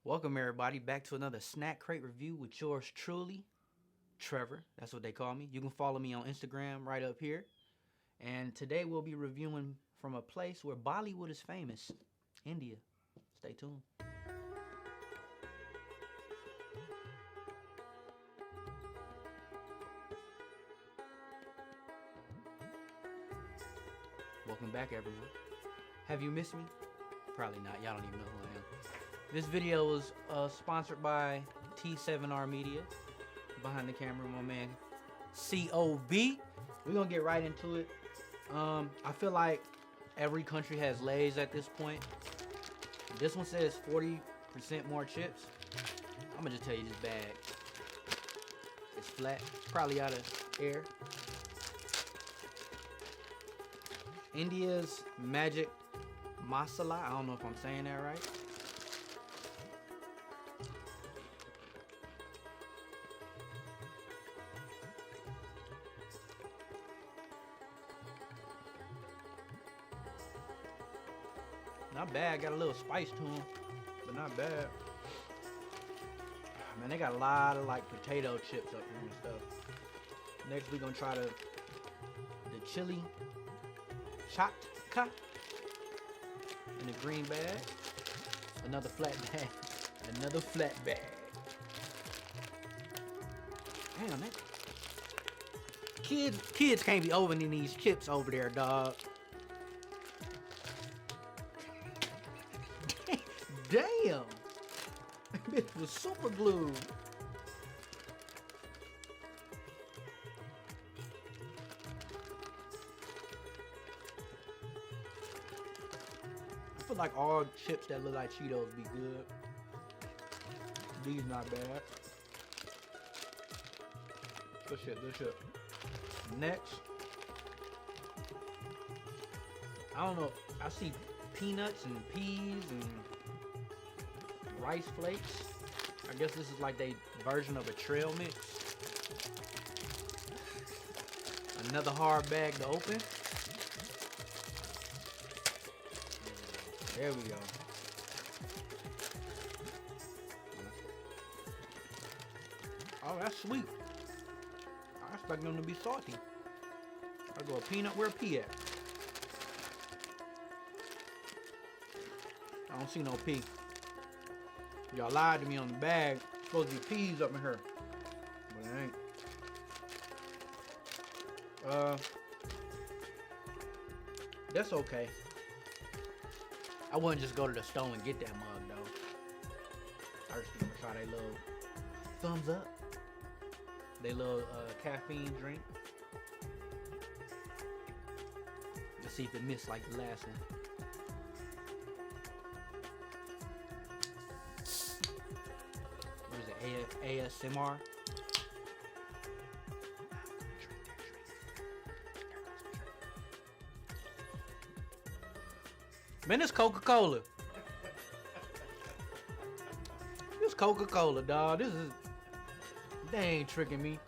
Welcome everybody back to another Snack Crate review with yours truly, Trevor. That's what they call me. You can follow me on Instagram right up here. And today we'll be reviewing from a place where Bollywood is famous, India. Stay tuned. Welcome back everyone. Have you missed me? Probably not. Y'all don't even know who I am. This video was sponsored by T7R Media. Behind the camera, my man COB. We're gonna get right into it. I feel like every country has Lays at this point. This one says 40% more chips. I'm gonna just tell you this bag. It's flat, probably out of air. India's Magic Masala. I don't know if I'm saying that right. Not bad, got a little spice to them, but not bad. Man, they got a lot of like potato chips up here and stuff. Next we gonna try the chili chatka in the green bag. Another flat bag. Another flat bag. Damn, that kids can't be opening these chips over there, dog. Damn! That bitch was super glued. I feel like all chips that look like Cheetos be good. These not bad. Good shit, good shit. Next. I don't know. I see peanuts and peas and rice flakes. I guess this is like their version of a trail mix. Another hard bag to open. There we go. Oh, that's sweet. I expect them to be salty. I go a peanut. Where a pea at? I don't see no pea. Y'all lied to me on the bag. It's supposed to be peas up in here, but it ain't. That's okay. I wouldn't just go to the store and get that mug though. I just gonna try their little thumbs up. They little caffeine drink. Let's see if it missed like the last one. ASMR. Man, it's Coca-Cola. This Coca-Cola, dog. This is. They ain't tricking me.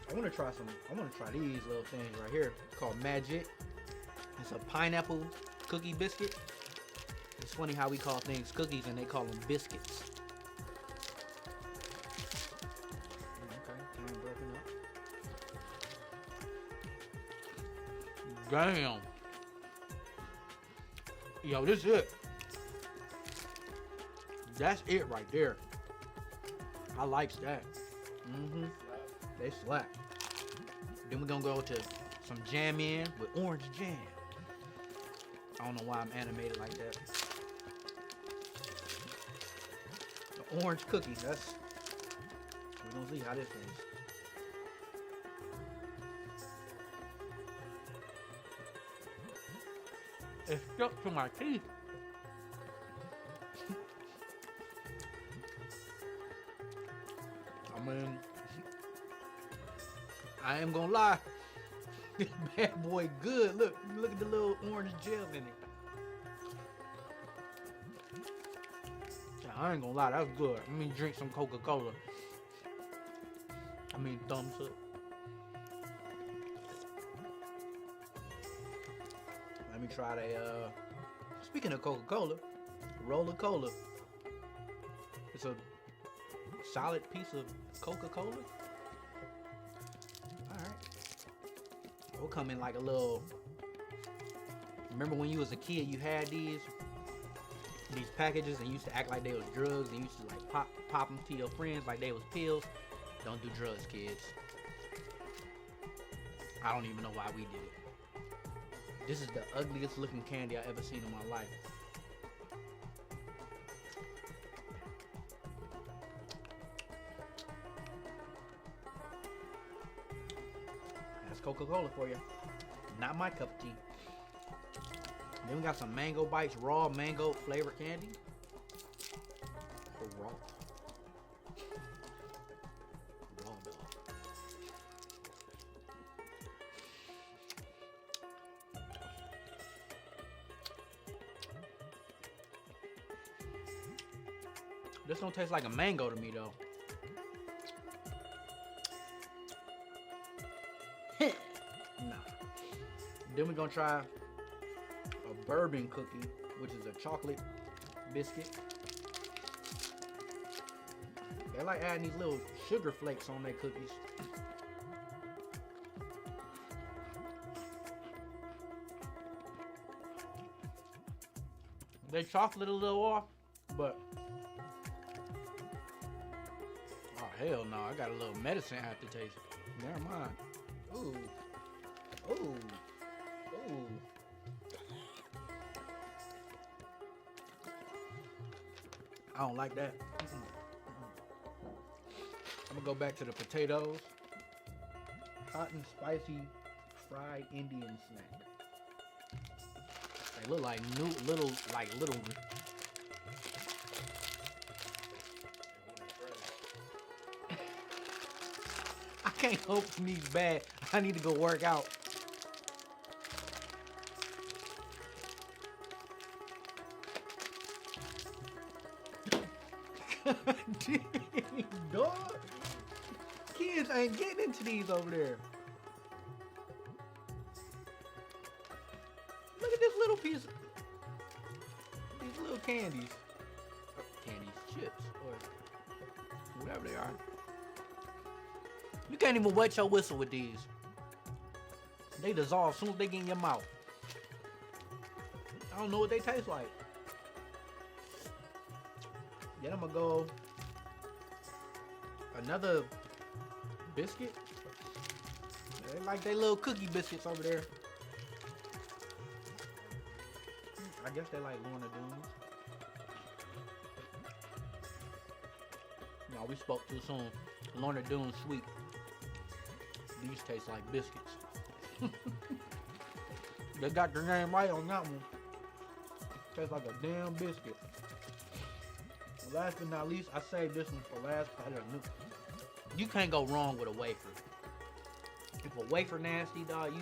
I want to try these little things right here. It's called Magic. It's a pineapple cookie biscuit. It's funny how we call things cookies and they call them biscuits. Damn. Yo, this is it. That's it right there. I likes that. They slap. Then we're gonna go to some jam in with orange jam. I don't know why I'm animated like that. The orange cookies, that's. We're gonna see how this is. It's stuck to my teeth. I mean, I am gonna lie. This bad boy good. Look at the little orange gel in it. I ain't gonna lie, that's good. Let me drink some Coca-Cola. I mean, thumbs up. Let me try the, speaking of Coca-Cola, Roller Cola. It's a solid piece of Coca-Cola. Alright. It'll come in like a little... Remember when you was a kid, you had these packages and you used to act like they was drugs and you used to like pop them to your friends like they was pills? Don't do drugs, kids. I don't even know why we did it. This is the ugliest looking candy I ever seen in my life. That's Coca-Cola for you. Not my cup of tea. Then we got some Mango Bites, raw mango flavored candy. Raw. Raw dog. This don't taste like a mango to me though. Nah. Then we're gonna try a bourbon cookie, which is a chocolate biscuit. They like adding these little sugar flakes on their cookies. They chocolate a little off, but oh hell no, I got a little medicine aftertaste. Never mind. Ooh. Ooh. Ooh. I don't like that. I'm gonna go back to the potatoes. Hot and spicy fried Indian snack. They look like little. I can't open these bags. I need to go work out. Dang, dog. Kids ain't getting into these over there. Look at this little piece. These little candies. Chips, or whatever they are. You can't even wet your whistle with these. They dissolve as soon as they get in your mouth. I don't know what they taste like. Then I'm gonna go another biscuit. They like they little cookie biscuits over there. I guess they like Lorna Doones. No, we spoke too soon. Lorna Doones sweet. These taste like biscuits. They got their name right on that one. Tastes like a damn biscuit. Last but not least, I saved this one for last. You can't go wrong with a wafer. If a wafer nasty, dog,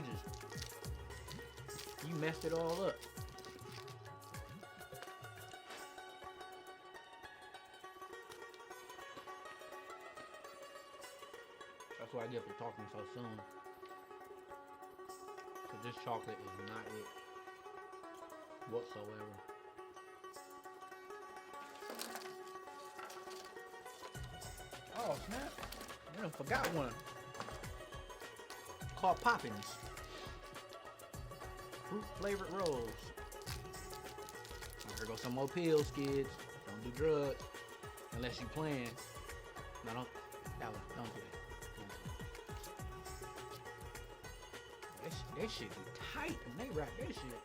you messed it all up. That's what I get for talking so soon. Cause this chocolate is not it whatsoever. Oh snap! I forgot one. Called Poppins. Fruit flavored rolls. Here goes some more pills, kids. Don't do drugs unless you plan. No, don't. Don't do that. That shit be tight when they wrap that shit.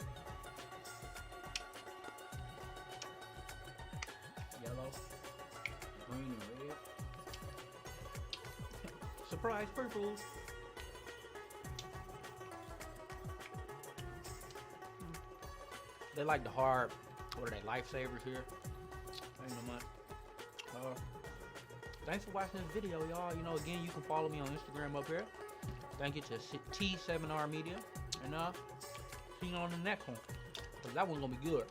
Yellow, green, and red. Surprise purple. They like the hard, what are they, lifesavers here? Ain't no much. Thanks for watching this video, y'all. You know, again, you can follow me on Instagram up here. Thank you to T7R Media. And see you on the next one. Cause that one's gonna be good.